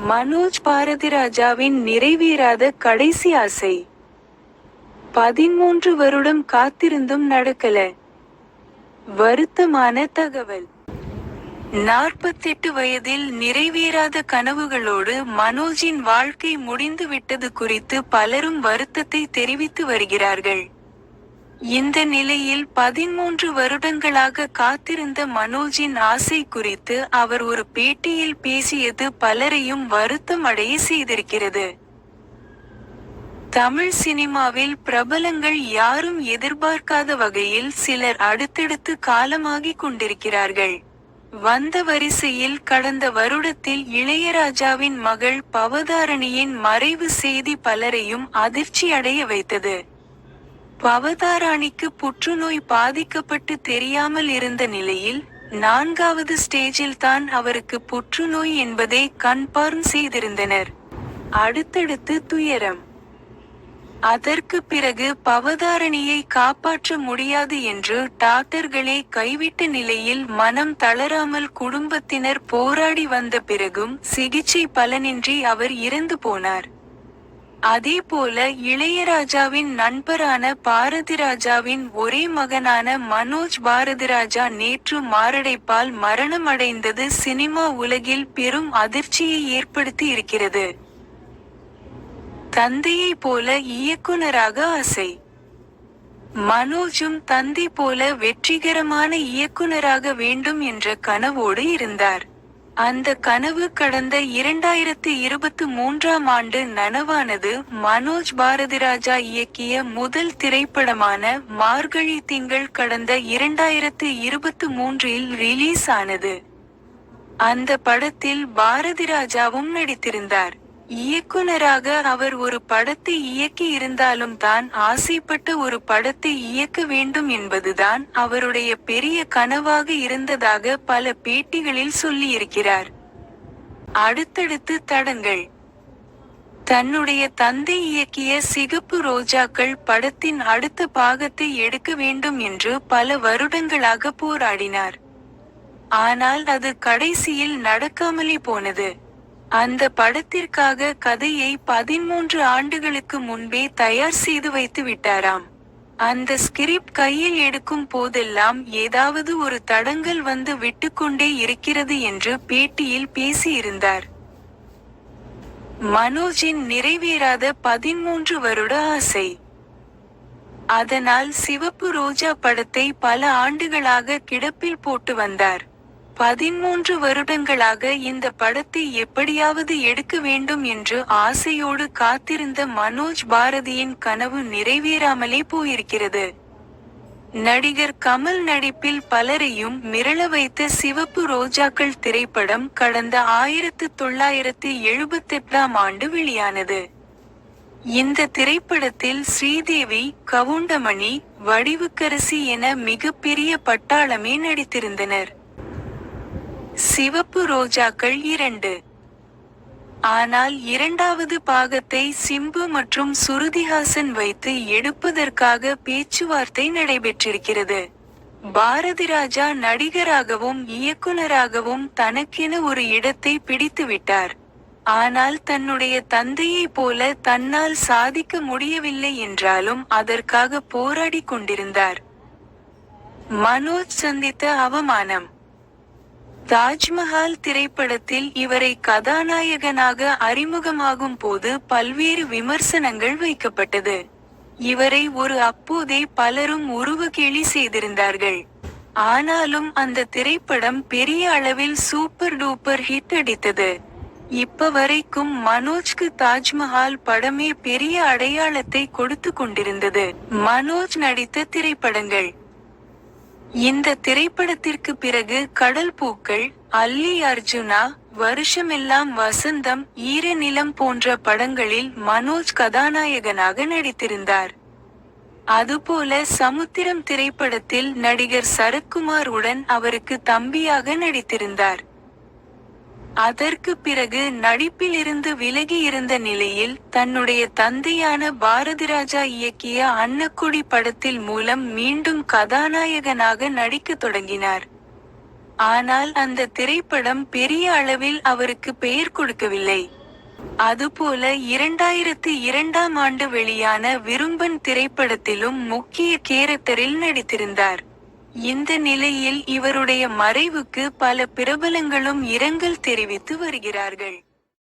மனோஜ் பாரதிராஜாவின் நிறைவேறாத கடைசி ஆசை. 13 வருடம் காத்திருந்தும் நடக்கல. வருத்தமான தகவல். 48 வயதில் நிறைவேறாத கனவுகளோடு மனோஜின் வாழ்க்கை முடிந்து விட்டது குறித்து பலரும் வருத்தத்தை தெரிவித்து வருகிறார்கள். இந்த நிலையில் 13 வருடங்களாக காத்திருந்த மனோஜின் ஆசை குறித்து அவர் ஒரு பேட்டியில் பேசியது பலரையும் வருத்தம் அடைய செய்திருக்கிறது. தமிழ் சினிமாவில் பிரபலங்கள் யாரும் எதிர்பார்க்காத வகையில் சிலர் அடுத்தடுத்து காலமாகிக் கொண்டிருக்கிறார்கள். வந்த வரிசையில் கடந்த வருடத்தில் இளையராஜாவின் மகள் பவதாரணியின் மறைவு செய்தி பலரையும் அதிர்ச்சி அடைய வைத்தது. பவதாராணிக்கு புற்றுநோய் பாதிக்கப்பட்டு தெரியாமல் இருந்த நிலையில் 4வது ஸ்டேஜில் தான் அவருக்கு புற்றுநோய் என்பதை கன்ஃபார்ம் செய்திருந்தனர். அடுத்தடுத்து துயரம். அதற்கு பிறகு பவதாரணியை காப்பாற்ற முடியாது என்று டாக்டர்களே கைவிட்ட நிலையில் மனம் தளராமல் குடும்பத்தினர் போராடி வந்த பிறகும் சிகிச்சை பலனின்றி அவர் இறந்து போனார். அதேபோல இளையராஜாவின் நண்பரான பாரதிராஜாவின் ஒரே மகனான மனோஜ் பாரதிராஜா நேற்று மாரடைப்பால் மரணமடைந்தது சினிமா உலகில் பெரும் அதிர்ச்சியை ஏற்படுத்தி இருக்கிறது. தந்தையை போல இயக்குனராக ஆசை. மனோஜும் தந்தை போல வெற்றிகரமான இயக்குனராக வேண்டும் என்ற கனவோடு இருந்தார். அந்த கனவு கடந்த 2023ஆம் ஆண்டு நனவானது. மனோஜ் பாரதிராஜா இயக்கிய முதல் திரைப்படமான மார்கழி திங்கள் கடந்த 2023இல் ரிலீஸ் ஆனது. அந்த படத்தில் பாரதிராஜாவும் நடித்திருந்தார். இயக்குனராக அவர் ஒரு படத்தை இயக்கி இருந்தாலும் தான் ஆசைப்பட்ட ஒரு படத்தை இயக்க வேண்டும் என்பதுதான் அவருடைய பெரிய கனவாக இருந்ததாக பல பேட்டிகளில் சொல்லியிருக்கிறார். அடுத்தடுத்து தடங்கள். தன்னுடைய தந்தை இயக்கிய சிகப்பு ரோஜாக்கள் படத்தின் அடுத்த பாகத்தை எடுக்க வேண்டும் என்று பல வருடங்களாக போராடினார். ஆனால் அது கடைசியில் நடக்காமலே போனது. அந்த படத்திற்காக கதையை 13 ஆண்டுகளுக்கு முன்பே தயார் செய்து வைத்து விட்டாராம். அந்த ஸ்கிரிப்ட் கையில் எடுக்கும் போதெல்லாம் ஏதாவது ஒரு தடங்கல் வந்து விட்டுக்கொண்டே இருக்கிறது என்று பேட்டியில் பேசியிருந்தார். மனோஜின் நிறைவேறாத 13 வருட ஆசை. அதனால் சிவப்பு ரோஜா படத்தை பல ஆண்டுகளாக கிடப்பில் போட்டு வந்தார். 13 வருடங்களாக இந்த படத்தை எப்படியாவது எடுக்க வேண்டும் என்று ஆசையோடு காத்திருந்த மனோஜ் பாரதியின் கனவு நிறைவேறாமலே போயிருக்கிறது. நடிகர் கமல் நடிப்பில் பலரையும் மிரள வைத்த சிவப்பு ரோஜாக்கள் திரைப்படம் கடந்த 1978ஆம் ஆண்டு வெளியானது. இந்த திரைப்படத்தில் ஸ்ரீதேவி, கவுண்டமணி, வடிவுக்கரசி என மிகப்பெரிய பட்டாளமே நடித்திருந்தனர். சிவப்பு ரோஜாக்கள் 2. ஆனால் 2வது பாகத்தை சிம்பு மற்றும் சுருதிஹாசன் வைத்து எடுப்பதற்காக பேச்சுவார்த்தை நடைபெற்றிருக்கிறது. பாரதிராஜா நடிகராகவும் இயக்குனராகவும் தனக்கென ஒரு இடத்தை பிடித்துவிட்டார். ஆனால் தன்னுடைய தந்தையைப் போல தன்னால் சாதிக்க முடியவில்லை என்றாலும் அதற்காக போராடி கொண்டிருந்தார். மனோஜ் சந்தித்த அவமானம். தாஜ்மஹால் திரைப்படத்தில் இவரை கதாநாயகனாக அறிமுகமாகும் போது பல்வேறு விமர்சனங்கள் வைக்கப்பட்டது. இவரை அப்போதே பலரும் உருவகேலி செய்திருந்தார்கள். ஆனாலும் அந்த திரைப்படம் பெரிய அளவில் சூப்பர் டூப்பர் ஹிட் அடித்தது. இப்ப வரைக்கும் மனோஜ்க்கு தாஜ்மஹால் படமே பெரிய அடையாளத்தை கொடுத்து கொண்டிருந்தது. மனோஜ் நடித்த திரைப்படங்கள். இந்த திரைப்படத்திற்கு பிறகு கடல் பூக்கள், அல்லி அர்ஜுனா, வருஷமெல்லாம் வசந்தம், ஈரநிலம் போன்ற படங்களில் மனோஜ் கதாநாயகனாக நடித்திருந்தார். அதுபோல சமுத்திரம் திரைப்படத்தில் நடிகர் சரத்குமார் உடன் அவருக்கு தம்பியாக நடித்திருந்தார். அதற்கு பிறகு நடிப்பிலிருந்து விலகி இருந்த நிலையில் தன்னுடைய தந்தையான பாரதிராஜா இயக்கிய அன்னக்குடி படத்தில் மூலம் மீண்டும் கதாநாயகனாக நடிக்கத் தொடங்கினார். ஆனால் அந்த திரைப்படம் பெரிய அளவில் அவருக்கு பெயர் கொடுக்கவில்லை. அதுபோல 2002ஆம் ஆண்டு வெளியான விரும்பன் திரைப்படத்திலும் முக்கிய கேரக்டரில் நடித்திருந்தார். இந்த நிலையில் இவருடைய மறைவுக்கு பல பிரபலங்களும் இரங்கல் தெரிவித்து வருகிறார்கள்.